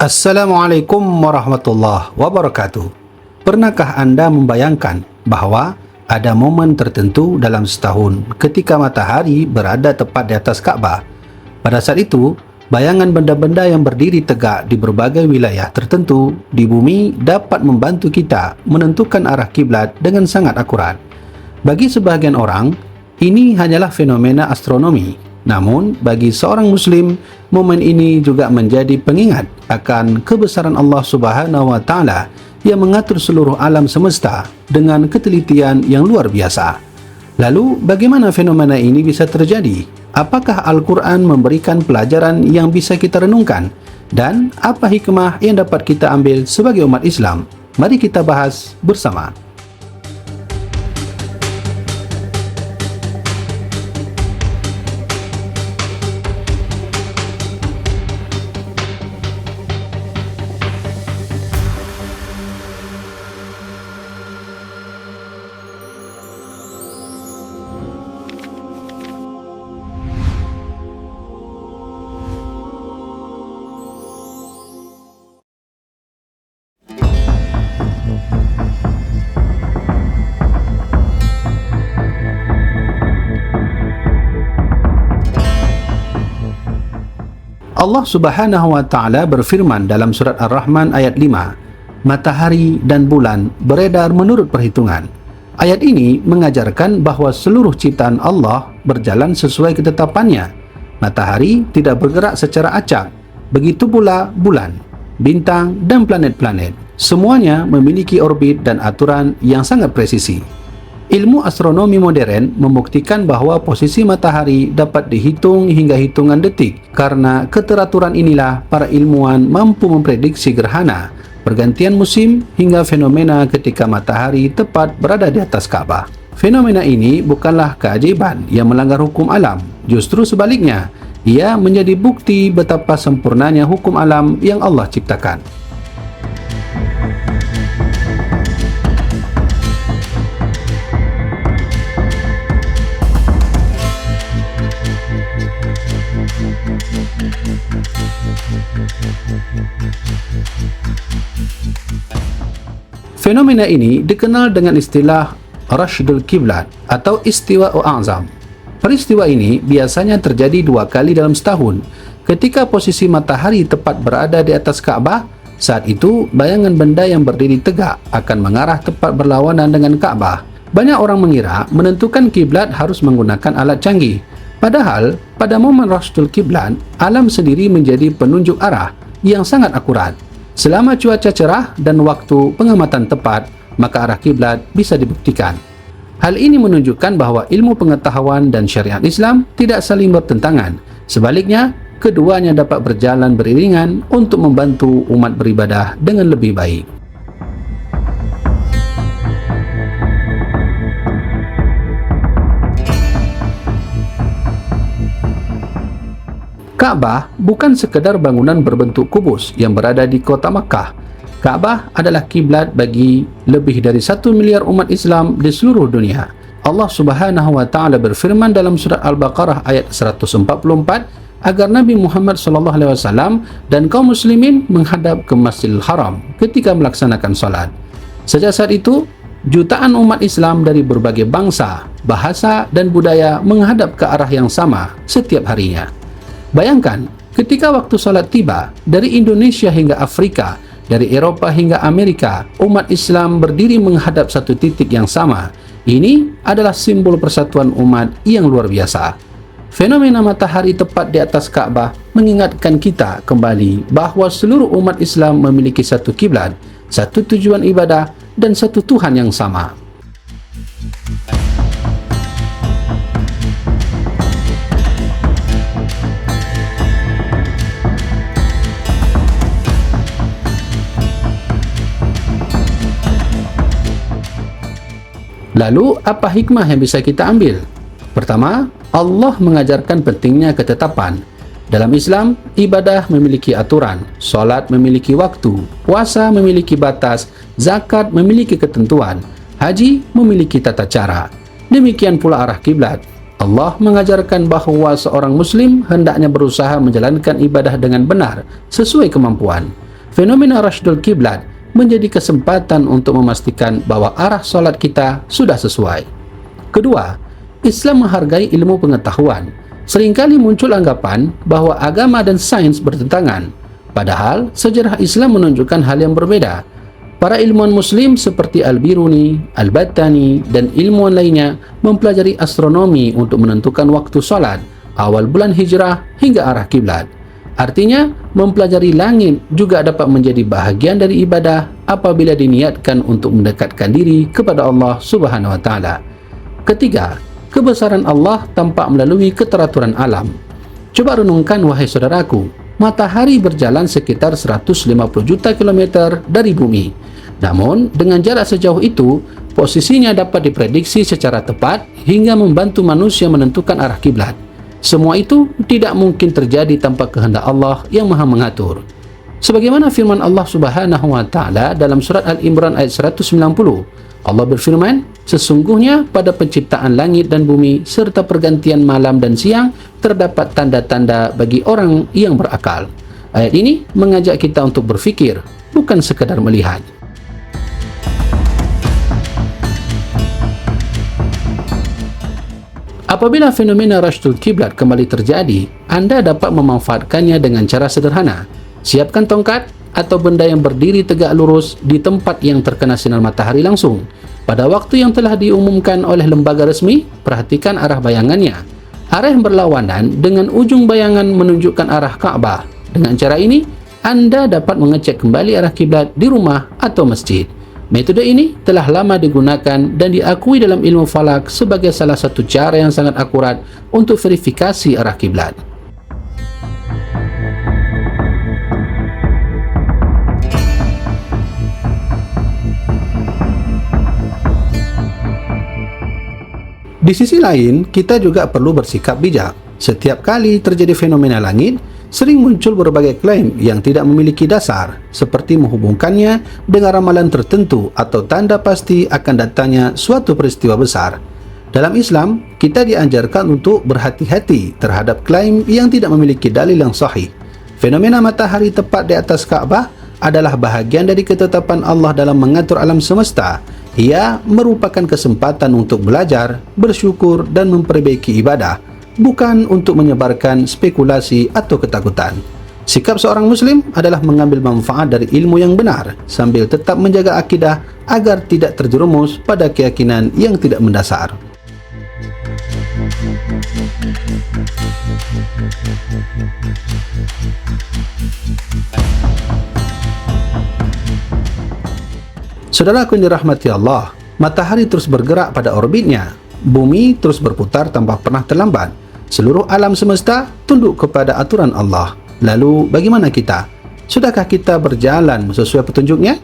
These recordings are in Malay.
Assalamualaikum warahmatullahi wabarakatuh. Pernahkah Anda membayangkan bahawa ada momen tertentu dalam setahun ketika matahari berada tepat di atas Kaabah? Pada saat itu, bayangan benda-benda yang berdiri tegak di berbagai wilayah tertentu di bumi dapat membantu kita menentukan arah kiblat dengan sangat akurat. Bagi sebahagian orang, ini hanyalah fenomena astronomi. Namun, bagi seorang Muslim, momen ini juga menjadi pengingat akan kebesaran Allah Subhanahu wa Ta'ala yang mengatur seluruh alam semesta dengan ketelitian yang luar biasa. Lalu, bagaimana fenomena ini bisa terjadi? Apakah Al-Quran memberikan pelajaran yang bisa kita renungkan? Dan apa hikmah yang dapat kita ambil sebagai umat Islam? Mari kita bahas bersama. Allah Subhanahu wa Ta'ala berfirman dalam surat Ar-Rahman ayat 5, matahari dan bulan beredar menurut perhitungan. Ayat ini mengajarkan bahawa seluruh ciptaan Allah berjalan sesuai ketetapannya. Matahari tidak bergerak secara acak, begitu pula bulan, bintang dan planet-planet. Semuanya memiliki orbit dan aturan yang sangat presisi. Ilmu astronomi modern membuktikan bahawa posisi matahari dapat dihitung hingga hitungan detik. Karena keteraturan inilah, para ilmuwan mampu memprediksi gerhana, pergantian musim hingga fenomena ketika matahari tepat berada di atas Kaabah. Fenomena ini bukanlah keajaiban yang melanggar hukum alam. Justru sebaliknya, ia menjadi bukti betapa sempurnanya hukum alam yang Allah ciptakan. Fenomena ini dikenal dengan istilah Rashdul Qiblat atau Istiwa'u A'zam. Peristiwa ini biasanya terjadi 2 kali dalam setahun. Ketika posisi matahari tepat berada di atas Kaabah, saat itu bayangan benda yang berdiri tegak akan mengarah tepat berlawanan dengan Kaabah. Banyak orang mengira menentukan kiblat harus menggunakan alat canggih. Padahal, pada momen Rashdul Qiblat, alam sendiri menjadi penunjuk arah yang sangat akurat. Selama cuaca cerah dan waktu pengamatan tepat, maka arah kiblat bisa dibuktikan. Hal ini menunjukkan bahawa ilmu pengetahuan dan syariat Islam tidak saling bertentangan. Sebaliknya, keduanya dapat berjalan beriringan untuk membantu umat beribadah dengan lebih baik. Kaabah bukan sekadar bangunan berbentuk kubus yang berada di kota Makkah. Kaabah adalah kiblat bagi lebih dari 1 miliar umat Islam di seluruh dunia. Allah Subhanahu wa Ta'ala berfirman dalam surat Al-Baqarah ayat 144 agar Nabi Muhammad SAW dan kaum muslimin menghadap ke Masjidil Haram ketika melaksanakan salat. Sejak saat itu, jutaan umat Islam dari berbagai bangsa, bahasa dan budaya menghadap ke arah yang sama setiap harinya. Bayangkan, ketika waktu salat tiba, dari Indonesia hingga Afrika, dari Eropah hingga Amerika, umat Islam berdiri menghadap satu titik yang sama. Ini adalah simbol persatuan umat yang luar biasa. Fenomena matahari tepat di atas Kaabah mengingatkan kita kembali bahawa seluruh umat Islam memiliki satu kiblat, satu tujuan ibadah dan satu Tuhan yang sama. Lalu, apa hikmah yang bisa kita ambil? Pertama, Allah mengajarkan pentingnya ketetapan. Dalam Islam, ibadah memiliki aturan, solat memiliki waktu, puasa memiliki batas, zakat memiliki ketentuan, haji memiliki tata cara. Demikian pula arah kiblat. Allah mengajarkan bahawa seorang Muslim hendaknya berusaha menjalankan ibadah dengan benar, sesuai kemampuan. fenomena rasydul kiblat menjadi kesempatan untuk memastikan bahawa arah solat kita sudah sesuai. Kedua, Islam menghargai ilmu pengetahuan. Seringkali muncul anggapan bahawa agama dan sains bertentangan, padahal sejarah Islam menunjukkan hal yang berbeda. Para ilmuwan Muslim seperti Al-Biruni, Al-Battani dan ilmuwan lainnya mempelajari astronomi untuk menentukan waktu solat, awal bulan hijrah hingga arah kiblat. Artinya, mempelajari langit juga dapat menjadi bahagian dari ibadah apabila diniatkan untuk mendekatkan diri kepada Allah Subhanahu wa taala. Ketiga, kebesaran Allah tampak melalui keteraturan alam. Coba renungkan wahai saudaraku, matahari berjalan sekitar 150 juta kilometer dari bumi. Namun, dengan jarak sejauh itu, posisinya dapat diprediksi secara tepat hingga membantu manusia menentukan arah kiblat. Semua itu tidak mungkin terjadi tanpa kehendak Allah yang Maha Mengatur. Sebagaimana firman Allah Subhanahu wa taala dalam surat Al-Imran ayat 190, Allah berfirman, sesungguhnya pada penciptaan langit dan bumi serta pergantian malam dan siang terdapat tanda-tanda bagi orang yang berakal. Ayat ini mengajak kita untuk berfikir, bukan sekadar melihat. Apabila fenomena rasydul kiblat kembali terjadi, anda dapat memanfaatkannya dengan cara sederhana. Siapkan tongkat atau benda yang berdiri tegak lurus di tempat yang terkena sinar matahari langsung. Pada waktu yang telah diumumkan oleh lembaga resmi, perhatikan arah bayangannya. Arah yang berlawanan dengan ujung bayangan menunjukkan arah Ka'bah. Dengan cara ini, anda dapat mengecek kembali arah kiblat di rumah atau masjid. Metode ini telah lama digunakan dan diakui dalam ilmu falak sebagai salah satu cara yang sangat akurat untuk verifikasi arah kiblat. Di sisi lain, kita juga perlu bersikap bijak. Setiap kali terjadi fenomena langit, sering muncul berbagai klaim yang tidak memiliki dasar, seperti menghubungkannya dengan ramalan tertentu atau tanda pasti akan datangnya suatu peristiwa besar. Dalam Islam, kita diajarkan untuk berhati-hati terhadap klaim yang tidak memiliki dalil yang sahih. Fenomena matahari tepat di atas Ka'bah adalah bahagian dari ketetapan Allah dalam mengatur alam semesta. Ia merupakan kesempatan untuk belajar, bersyukur dan memperbaiki ibadah, bukan untuk menyebarkan spekulasi atau ketakutan. Sikap seorang Muslim adalah mengambil manfaat dari ilmu yang benar sambil tetap menjaga akidah agar tidak terjerumus pada keyakinan yang tidak mendasar. Saudaraku yang dirahmati Allah, matahari terus bergerak pada orbitnya. Bumi terus berputar tanpa pernah terlambat. Seluruh alam semesta tunduk kepada aturan Allah. Lalu bagaimana kita? Sudahkah kita berjalan sesuai petunjuknya?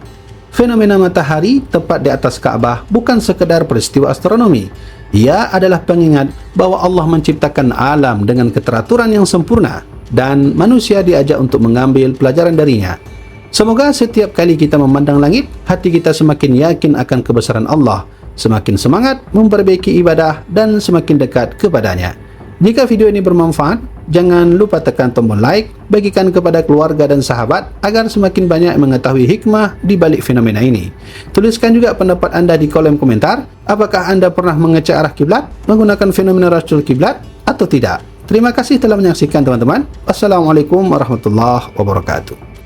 Fenomena matahari tepat di atas Ka'bah bukan sekedar peristiwa astronomi. Ia adalah pengingat bahawa Allah menciptakan alam dengan keteraturan yang sempurna dan manusia diajak untuk mengambil pelajaran darinya. Semoga setiap kali kita memandang langit, hati kita semakin yakin akan kebesaran Allah, semakin semangat memperbaiki ibadah dan semakin dekat kepadanya. Jika video ini bermanfaat, jangan lupa tekan tombol like, bagikan kepada keluarga dan sahabat agar semakin banyak mengetahui hikmah di balik fenomena ini. Tuliskan juga pendapat anda di kolom komentar. Apakah anda pernah mengecek arah kiblat menggunakan fenomena rasydul kiblat atau tidak? Terima kasih telah menyaksikan teman-teman. Assalamualaikum warahmatullahi wabarakatuh.